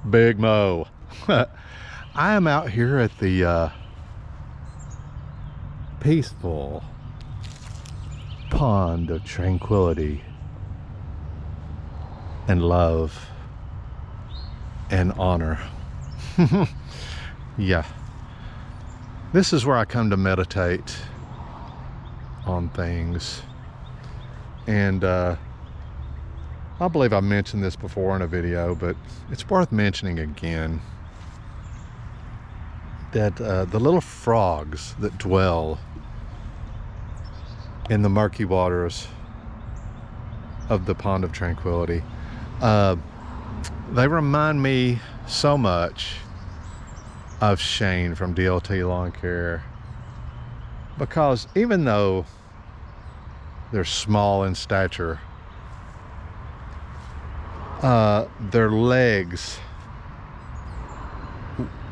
Big Mo. I am out here at the peaceful pond of tranquility and love and honor. Yeah, this is where I come to meditate on things. And I believe I mentioned this before in a video, but it's worth mentioning again, that the little frogs that dwell in the murky waters of the Pond of Tranquility, they remind me so much of Shane from DLT Lawn Care, because even though they're small in stature, their legs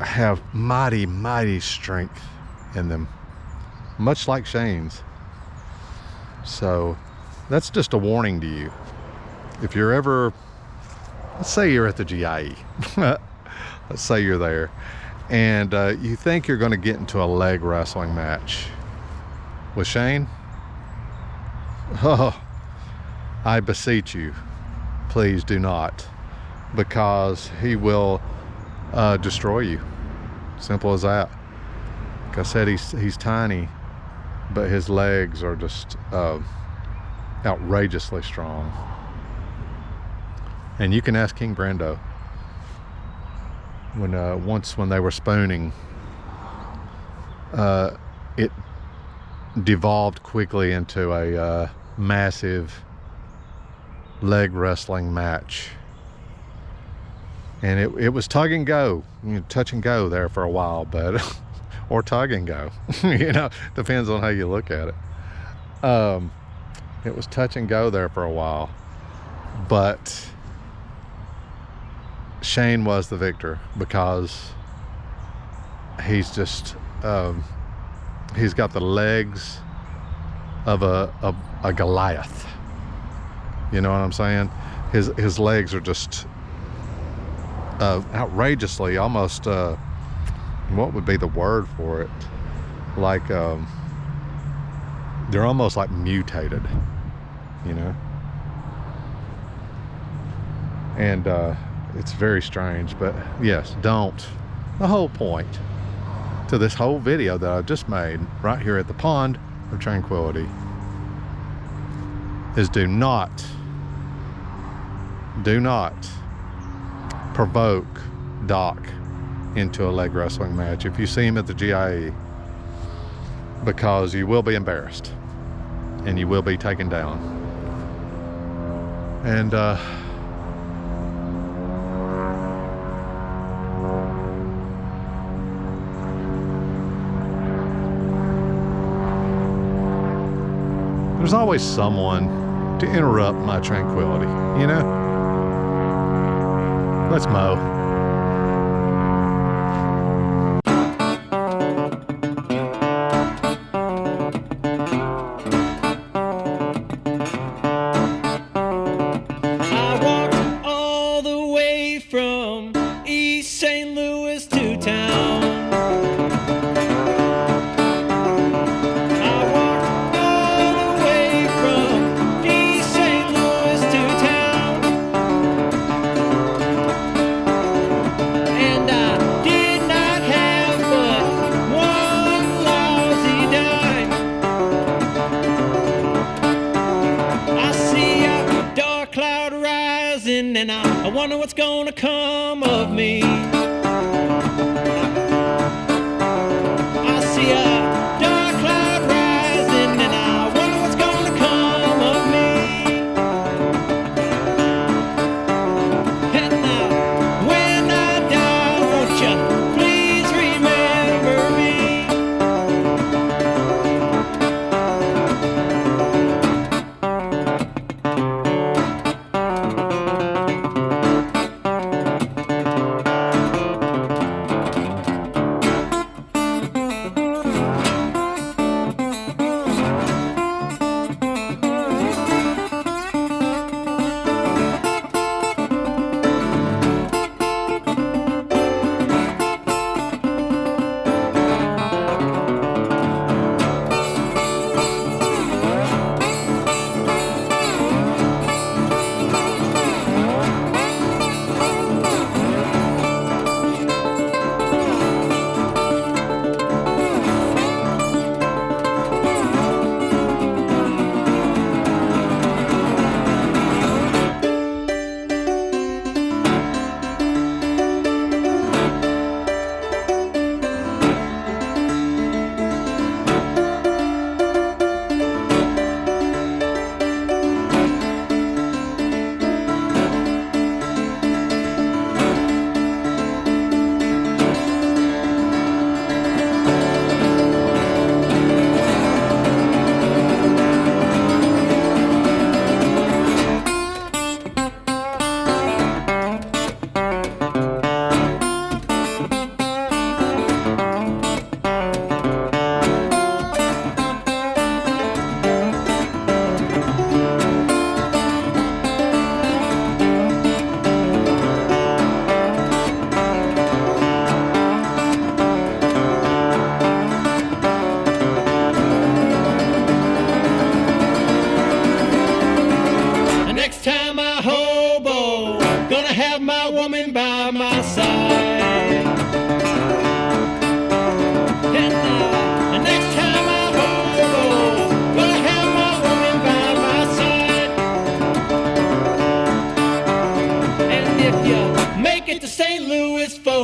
have mighty strength in them, much like Shane's. So that's just a warning to you. If you're ever, let's say you're at the GIE, let's say you're there, and you think you're going to get into a leg wrestling match with Shane, oh, I beseech you, please do not, because he will destroy you. Simple as that. Like I said, he's tiny, but his legs are just outrageously strong. And you can ask King Brando. When they were spooning, it devolved quickly into a massive leg wrestling match, and it was tug and go, touch and go there for a while, but or tug and go, depends on how you look at it. It was touch and go there for a while, but Shane was the victor, because he's just he's got the legs of a Goliath. You know what I'm saying? His legs are just outrageously, almost what would be the word for it? Like they're almost like mutated, and it's very strange. But yes, don't. The whole point to this whole video that I just made right here at the Pond of Tranquility is do not provoke Doc into a leg wrestling match if you see him at the GIE, because you will be embarrassed and you will be taken down. And there's always someone to interrupt my tranquility, Let's mow. I walked all the way from East St. Louis to town. I walked all the way from East St. Louis to town, and I did not have but one lousy dime. I see a dark cloud rising, and I wonder what's gonna come of me. I see a dark cloud rising, and I wonder what's gonna come of me. And now, when I die, won't you please remember me?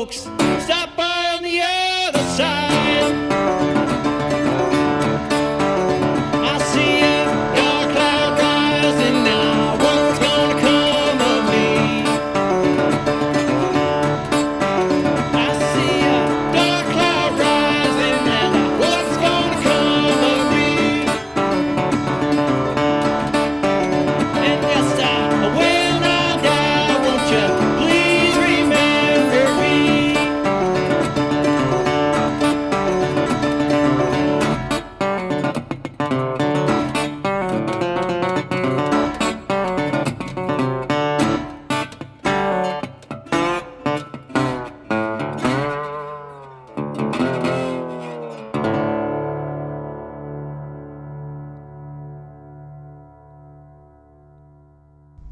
folks. Stop by on the other side. I see a dark cloud rising now. I wonder what's gonna come of me. I see a dark cloud rising now. What's gonna come of me? And lest I will not die, won't you please remember me?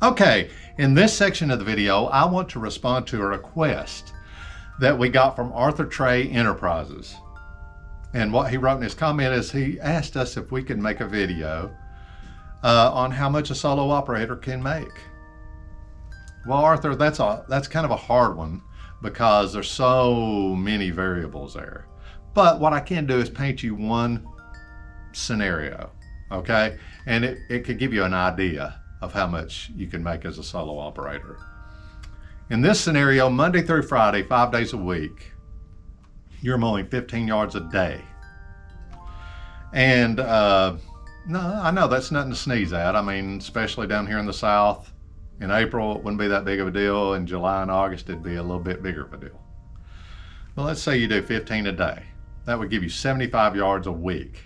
Okay, in this section of the video, I want to respond to a request that we got from Arthur Trey Enterprises. And what he wrote in his comment is he asked us if we could make a video on how much a solo operator can make. Well, Arthur, that's kind of a hard one because there's so many variables there. But what I can do is paint you one scenario, okay? And it could give you an idea of how much you can make as a solo operator. In this scenario, Monday through Friday, 5 days a week, you're mowing 15 yards a day. And no, I know that's nothing to sneeze at. I mean, especially down here in the South, in April, it wouldn't be that big of a deal. In July and August, it'd be a little bit bigger of a deal. Well, let's say you do 15 a day. That would give you 75 yards a week.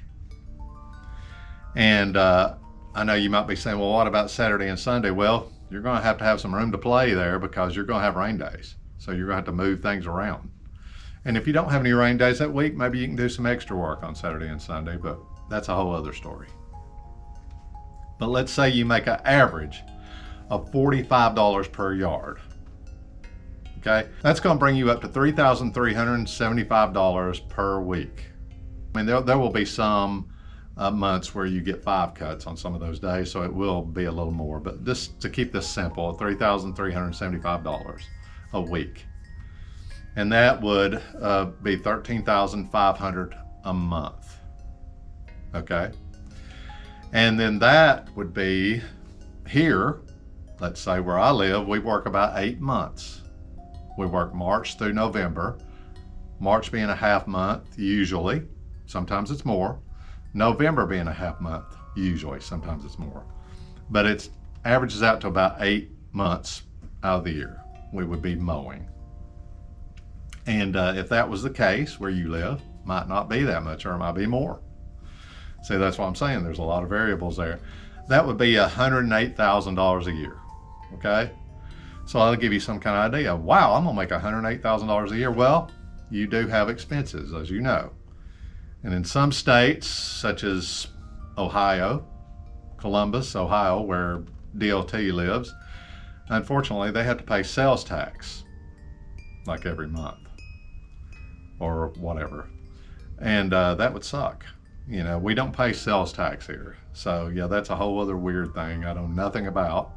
And I know you might be saying, well, what about Saturday and Sunday? Well, you're going to have some room to play there because you're going to have rain days. So you're going to have to move things around. And if you don't have any rain days that week, maybe you can do some extra work on Saturday and Sunday, but that's a whole other story. But let's say you make an average of $45 per yard. Okay, that's going to bring you up to $3,375 per week. I mean, there will be some months where you get 5 cuts on some of those days, so it will be a little more, but just to keep this simple, $3,375 a week. And that would be $13,500 a month, okay? And then that would be here, let's say where I live, we work about 8 months. We work March through November, March being a half month usually, sometimes it's more. November being a half month, usually, sometimes it's more. But it averages out to about 8 months out of the year we would be mowing. And if that was the case where you live, might not be that much or it might be more. See, that's what I'm saying, there's a lot of variables there. That would be $108,000 a year, okay? So I'll give you some kind of idea. Wow, I'm gonna make $108,000 a year. Well, you do have expenses, as you know. And in some states, such as Ohio, Columbus, Ohio, where DLT lives, unfortunately, they have to pay sales tax, like every month or whatever. And that would suck. You know, we don't pay sales tax here. So yeah, that's a whole other weird thing I know nothing about.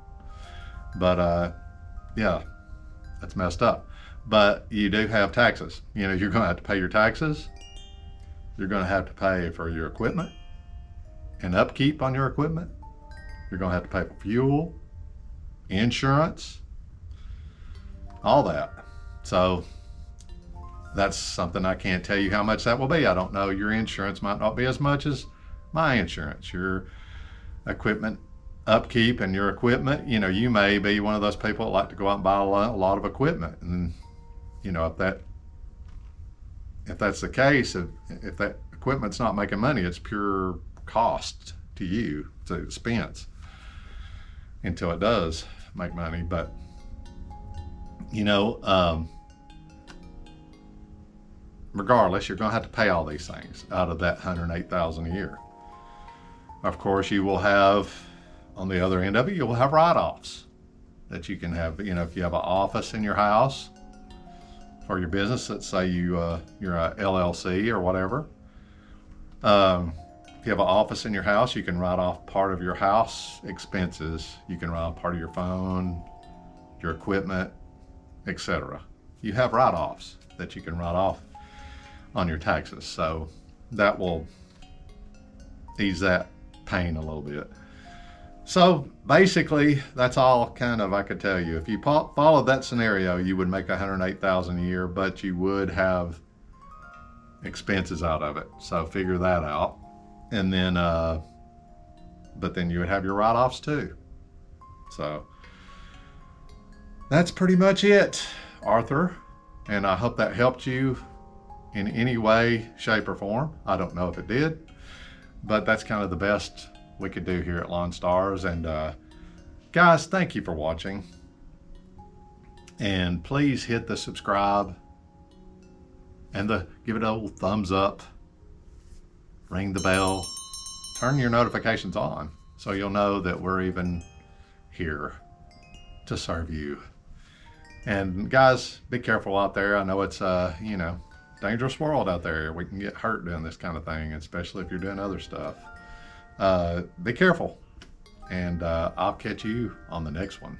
But yeah, that's messed up. But you do have taxes. You know, you're gonna have to pay your taxes. You're going to have to pay for your equipment and upkeep on your equipment. You're going to have to pay for fuel, insurance, all that. So that's something I can't tell you how much that will be. I don't know. Your insurance might not be as much as my insurance. Your equipment upkeep and your equipment, you know, you may be one of those people that like to go out and buy a lot of equipment. And, you know, if that's the case, if that equipment's not making money, it's pure cost to you, it's an expense until it does make money. But, you know, regardless, you're going to have to pay all these things out of that $108,000 a year. Of course, you will have, on the other end of it, you'll have write-offs that you can have. You know, if you have an office in your house, for your business, let's say you're a LLC or whatever. If you have an office in your house, you can write off part of your house expenses. You can write off part of your phone, your equipment, etc. you have write-offs that you can write off on your taxes. So that will ease that pain a little bit. So basically, that's all kind of I could tell you. If you followed that scenario, you would make $108,000 a year, but you would have expenses out of it. So figure that out. And then, but then you would have your write-offs too. So that's pretty much it, Arthur. And I hope that helped you in any way, shape, or form. I don't know if it did, but that's kind of the best we could do here at Lawn Stars. And guys, thank you for watching. And please hit the subscribe and give it a little thumbs up, ring the bell, turn your notifications on so you'll know that we're even here to serve you. And guys, be careful out there. I know it's you know, dangerous world out there. We can get hurt doing this kind of thing, especially if you're doing other stuff. Be careful, and I'll catch you on the next one.